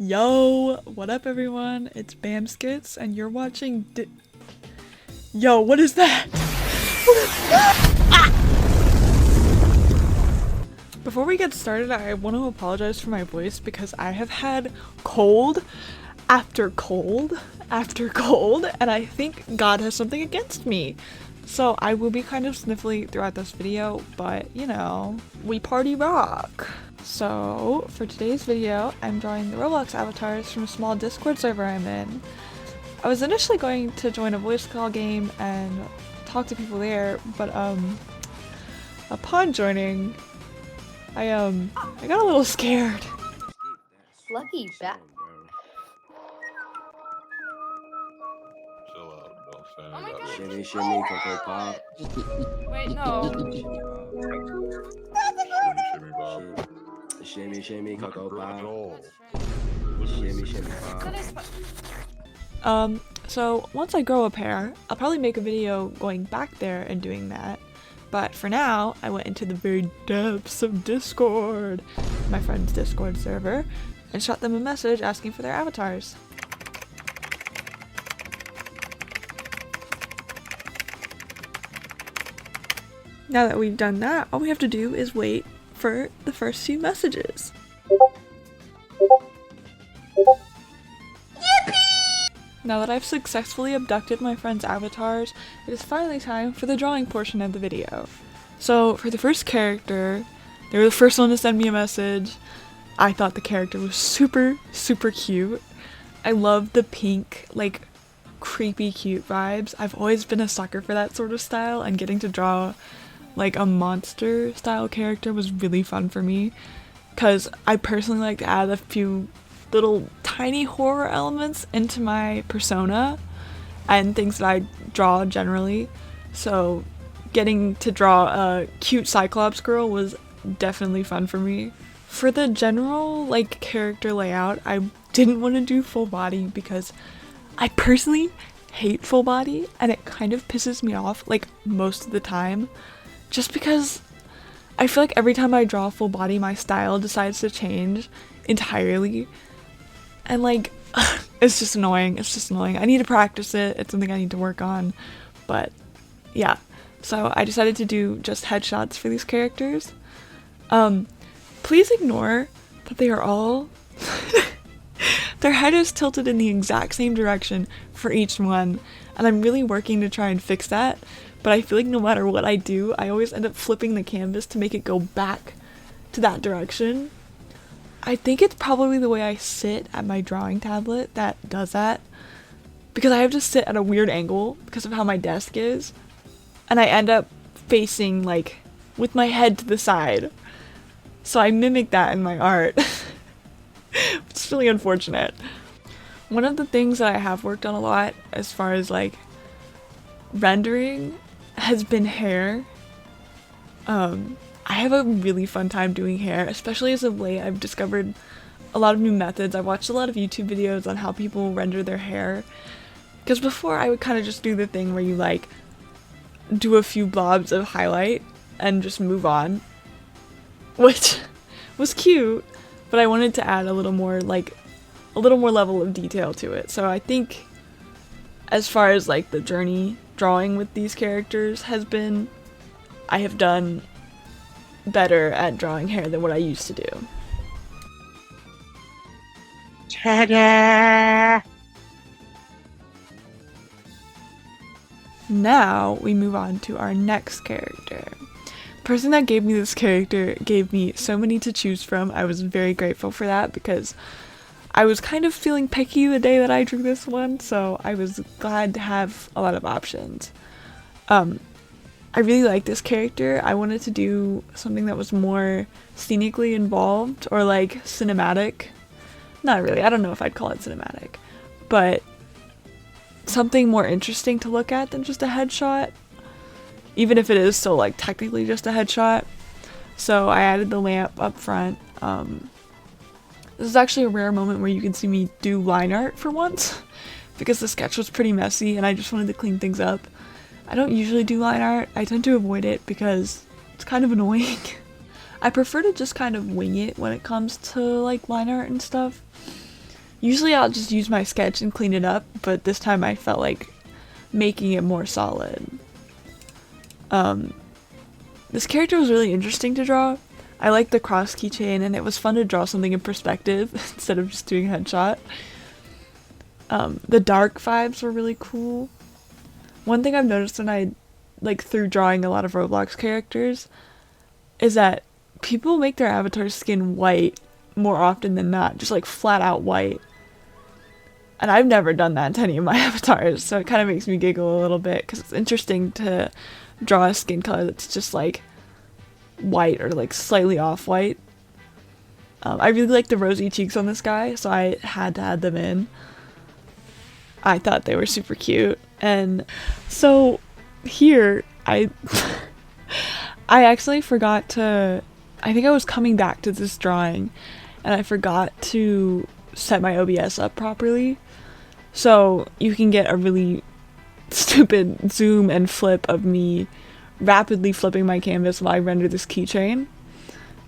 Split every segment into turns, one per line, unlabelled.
Yo, what up everyone? It's Bamskits and you're watching Yo, what is that? Before we get started, I want to apologize for my voice because I have had cold after cold after cold, and I think God has something against me. So I will be kind of sniffly throughout this video, but you know, we party rock. So for today's video, I'm drawing the Roblox avatars from a small Discord server I'm in. I was initially going to join a voice call game and talk to people there, but upon joining, I got a little scared.
Lucky bat.
Chill out, don't say
Oh my
that.
God.
Shimmy, shimmy, cocoa pop.
Wait, no.
Shimmy, Bob.
Shimmy, shimmy, cocoa pop.
Joel.
Shimmy, shimmy, pop.
So once I grow up hair, I'll probably make a video going back there and doing that. But for now, I went into the very depths of Discord, my friend's Discord server, and shot them a message asking for their avatars. Now that we've done that, all we have to do is wait for the first few messages. Now that I've successfully abducted my friend's avatars, it is finally time for the drawing portion of the video. So for the first character, they were the first one to send me a message. I thought the character was super cute. I love the pink, like, creepy cute vibes. I've always been a sucker for that sort of style, and getting to draw like a monster style character was really fun for me, because I personally like to add a few little tiny horror elements into my persona and things that I draw generally. So getting to draw a cute Cyclops girl was definitely fun for me. For the general like character layout, I didn't want to do full body because I personally hate full body and it kind of pisses me off like most of the time, just because I feel like every time I draw full body my style decides to change entirely. And like, it's just annoying. I need to practice it. It's something I need to work on. But yeah, so I decided to do just headshots for these characters. Please ignore that they are all, their head is tilted in the exact same direction for each one. And I'm really working to try and fix that. But I feel like no matter what I do, I always end up flipping the canvas to make it go back to that direction. I think it's probably the way I sit at my drawing tablet that does that, because I have to sit at a weird angle because of how my desk is, and I end up facing like with my head to the side, so I mimic that in my art. It's really unfortunate. One of the things that I have worked on a lot as far as like rendering has been hair. I have a really fun time doing hair, especially as of late. I've discovered a lot of new methods. I've watched a lot of YouTube videos on how people render their hair, because before I would kind of just do the thing where you like do a few blobs of highlight and just move on, which was cute, but I wanted to add a little more level of detail to it. So I think as far as like the journey drawing with these characters has been, I have done better at drawing hair than what I used to do. Ta-da! Now we move on to our next character. The person that gave me this character gave me so many to choose from. I was very grateful for that because I was kind of feeling picky the day that I drew this one, so I was glad to have a lot of options. I really like this character. I wanted to do something that was more scenically involved or like cinematic. Not really, I don't know if I'd call it cinematic, but something more interesting to look at than just a headshot, even if it is still like technically just a headshot. So I added the lamp up front. This is actually a rare moment where you can see me do line art for once, because the sketch was pretty messy and I just wanted to clean things up. I don't usually do line art. I tend to avoid it because it's kind of annoying. I prefer to just kind of wing it when it comes to like line art and stuff. Usually I'll just use my sketch and clean it up, but this time I felt like making it more solid. This character was really interesting to draw. I liked the cross keychain, and it was fun to draw something in perspective instead of just doing headshot. The dark vibes were really cool. One thing I've noticed when I through drawing a lot of Roblox characters is that people make their avatar skin white more often than not, just like flat out white. And I've never done that to any of my avatars, so it kind of makes me giggle a little bit because it's interesting to draw a skin color that's just like white or like slightly off-white. I really like the rosy cheeks on this guy, so I had to add them in. I thought they were super cute. And so here, I actually forgot to, I think I was coming back to this drawing and I forgot to set my OBS up properly. So you can get a really stupid zoom and flip of me rapidly flipping my canvas while I render this keychain.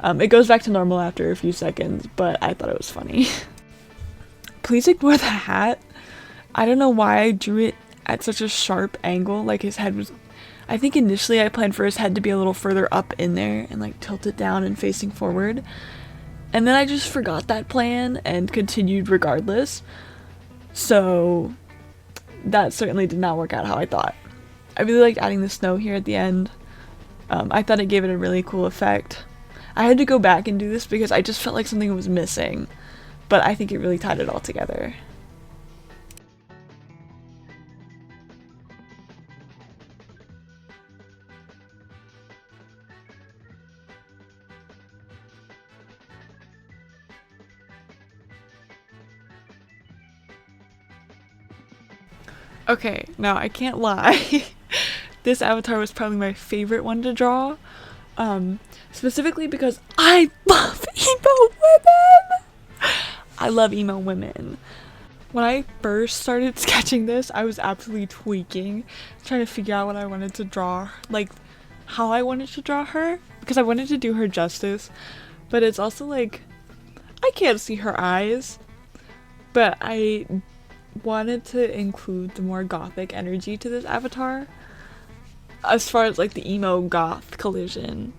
It goes back to normal after a few seconds, but I thought it was funny. Please ignore the hat. I don't know why I drew it at such a sharp angle, like his head was, I think initially I planned for his head to be a little further up in there and like tilted down and facing forward. And then I just forgot that plan and continued regardless. So that certainly did not work out how I thought. I really liked adding the snow here at the end. I thought it gave it a really cool effect. I had to go back and do this because I just felt like something was missing, but I think it really tied it all together. Okay, now I can't lie. This avatar was probably my favorite one to draw. Specifically because I love emo women! I love emo women. When I first started sketching this, I was absolutely tweaking, trying to figure out what I wanted to draw, like how I wanted to draw her, because I wanted to do her justice, but it's also like, I can't see her eyes, but I wanted to include the more gothic energy to this avatar, as far as like the emo goth collision.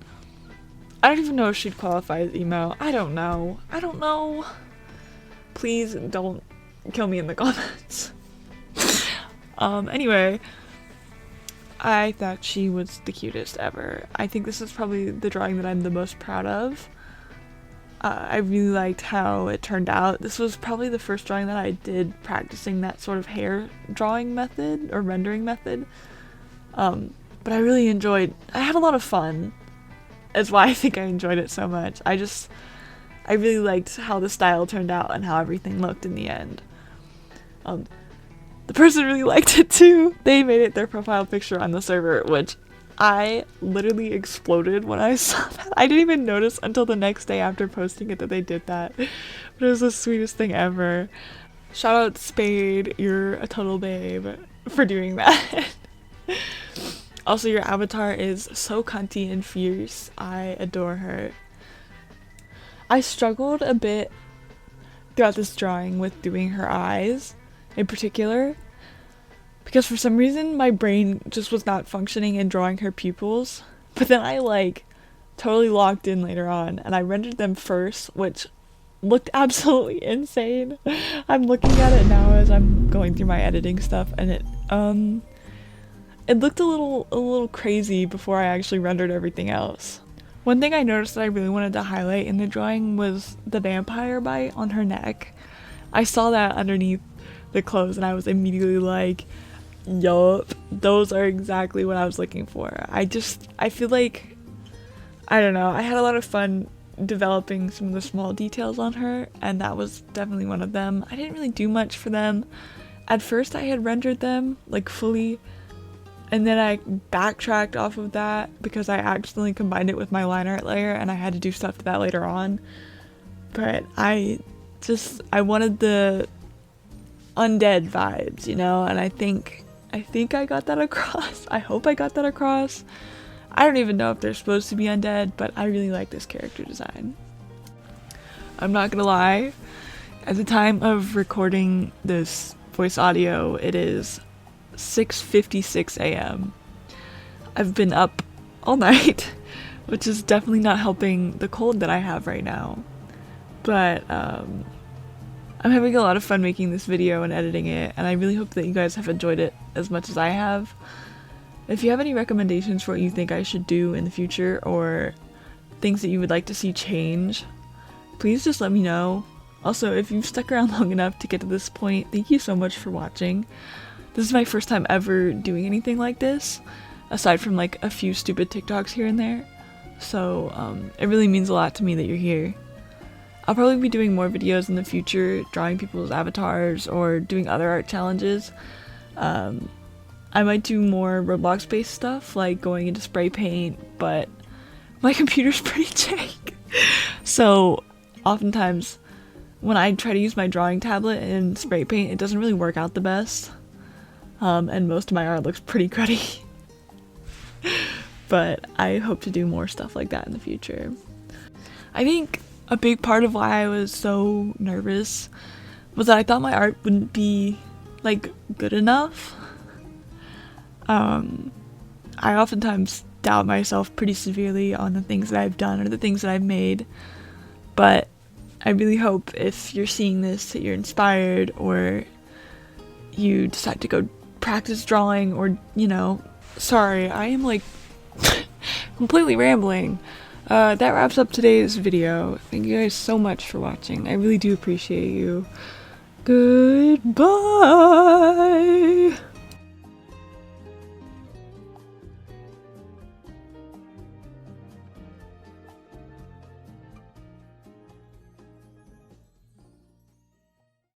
I don't even know if she'd qualify as emo. I don't know. Please don't kill me in the comments. Anyway, I thought she was the cutest ever. I think this is probably the drawing that I'm the most proud of. I really liked how it turned out. This was probably the first drawing that I did practicing that sort of hair drawing method or rendering method. But I really enjoyed, I had a lot of fun. That's why I think I enjoyed it so much. I really liked how the style turned out and how everything looked in the end. The person really liked it too. They made it their profile picture on the server, which I literally exploded when I saw that. I didn't even notice until the next day after posting it that they did that. But it was the sweetest thing ever. Shout out Spade, you're a total babe for doing that. Also, your avatar is so cunty and fierce. I adore her. I struggled a bit throughout this drawing with doing her eyes in particular, because for some reason my brain just was not functioning in drawing her pupils, but then I like totally locked in later on and I rendered them first, which looked absolutely insane. I'm looking at it now as I'm going through my editing stuff, and it looked a little crazy before I actually rendered everything else. One thing I noticed that I really wanted to highlight in the drawing was the vampire bite on her neck. I saw that underneath the clothes and I was immediately like, yup, those are exactly what I was looking for. I feel like, I don't know, I had a lot of fun developing some of the small details on her, and that was definitely one of them. I didn't really do much for them. At first I had rendered them like fully, and then I backtracked off of that because I accidentally combined it with my line art layer and I had to do stuff to that later on. But I wanted the undead vibes, you know, and I think I got that across. I hope I got that across. I don't even know if they're supposed to be undead, but I really like this character design. I'm not gonna lie, At the time of recording this voice audio, it is 6:56 a.m. I've been up all night, which is definitely not helping the cold that I have right now. But I'm having a lot of fun making this video and editing it, and I really hope that you guys have enjoyed it as much as I have. If you have any recommendations for what you think I should do in the future, or things that you would like to see change, please just let me know. Also, if you've stuck around long enough to get to this point, thank you so much for watching. This is my first time ever doing anything like this, aside from like a few stupid TikToks here and there. So it really means a lot to me that you're here. I'll probably be doing more videos in the future, drawing people's avatars or doing other art challenges. I might do more Roblox based stuff, like going into spray paint, but my computer's pretty jank. So oftentimes when I try to use my drawing tablet in spray paint, it doesn't really work out the best. And most of my art looks pretty cruddy. But I hope to do more stuff like that in the future. I think a big part of why I was so nervous was that I thought my art wouldn't be like good enough. I oftentimes doubt myself pretty severely on the things that I've done or the things that I've made, but I really hope if you're seeing this that you're inspired, or you decide to go practice drawing, or sorry, I am like completely rambling. That wraps up today's video. Thank you guys so much for watching. I really do appreciate you. Goodbye!